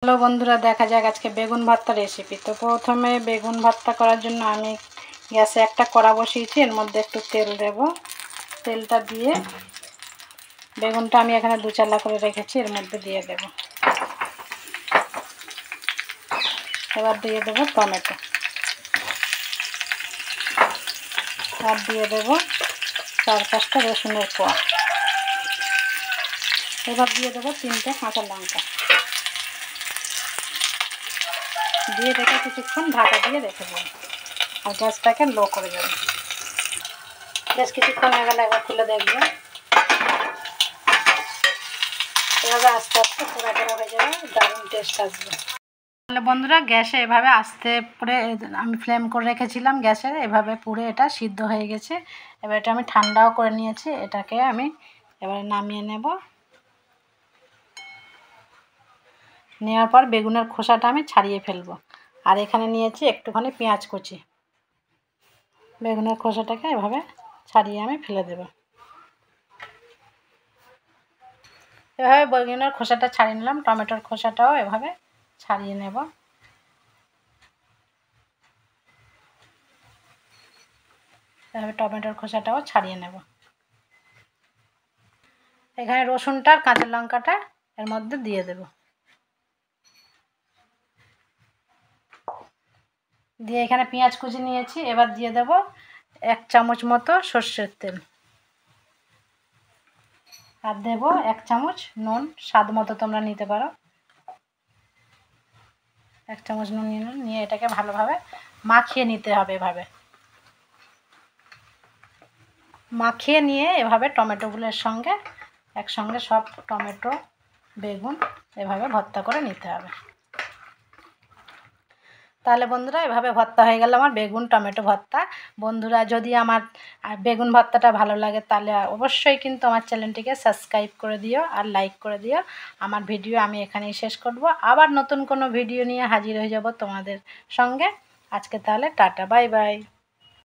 Hello বন্ধুরা, দেখা যাক আজকে বেগুন ভর্তা রেসিপি। তো প্রথমে বেগুন ভর্তা করার জন্য আমি গ্যাসে একটা কড়া বসিয়েছি, এর মধ্যে একটু তেল দেব। তেলটা দিয়ে বেগুনটা আমি এখানে দু চালা করে রেখেছি, এর মধ্যে দিয়ে দেব। এবার দিয়ে দেব টমেটো, আর দিয়ে দেব 4-5টা রসুনের কোয়া। এবার দিয়ে দেবো 3টে কাঁচা লঙ্কা, দিয়ে রেখে কিছুক্ষণ ঢাকা দিয়ে রেখে দেবো, আর গ্যাসটাকে লো করে দেবো। বেশ কিছুক্ষণ হয়ে গেলে একবার খুলে দেখবো, এভাবে আস্তে আস্তে পোড়া পোড়া হয়ে যাবে, দারুণ টেস্ট আসবে। তাহলে বন্ধুরা, গ্যাসে এভাবে আস্তে করে আমি ফ্লেম করে রেখেছিলাম গ্যাসে, এভাবে পুরো এটা সিদ্ধ হয়ে গেছে। এবার এটা আমি ঠান্ডাও করে নিয়েছি, এটাকে আমি এবারে নামিয়ে নেব। নেওয়ার পর বেগুনের খোসাটা আমি ছাড়িয়ে ফেলবো। আর এখানে নিয়েছি একটুখানি পেঁয়াজ কুচি, বেগুনের খোসাটাকে এভাবে ছাড়িয়ে আমি ফেলে দেব। এভাবে বেগুনের খোসাটা ছাড়িয়ে নিলাম, টমেটোর খোসাটাও এভাবে ছাড়িয়ে নেব। এভাবে টমেটোর খোসাটাও ছাড়িয়ে নেব। এখানে রসুনটা আর কাঁচা লঙ্কাটা এর মধ্যে দিয়ে দেব, দিয়ে এখানে পেঁয়াজ কুচি নিয়েছি। এবার দিয়ে দেব 1 চামচ মতো সর্ষের তেল, আর দেব 1 চামচ নুন, স্বাদ মতো তোমরা নিতে পারো। 1 চামচ নুন নিয়ে এটাকে ভালোভাবে মাখিয়ে নিতে হবে। এভাবে মাখিয়ে নিয়ে এভাবে টমেটোগুলোর সঙ্গে একসঙ্গে সব টমেটো বেগুন এভাবে ভর্তা করে নিতে হবে। তাহলে বন্ধুরা, এভাবে ভর্তা হয়ে গেল আমার বেগুন টমেটো ভর্তা। বন্ধুরা, যদি আমার বেগুন ভর্তাটা ভালো লাগে তাহলে অবশ্যই কিন্তু আমার চ্যানেলটিকে সাবস্ক্রাইব করে দিও আর লাইক করে দিও। আমার ভিডিও আমি এখানেই শেষ করব, আবার নতুন কোনো ভিডিও নিয়ে হাজির হয়ে যাব তোমাদের সঙ্গে। আজকে তাহলে টাটা, বাই বাই।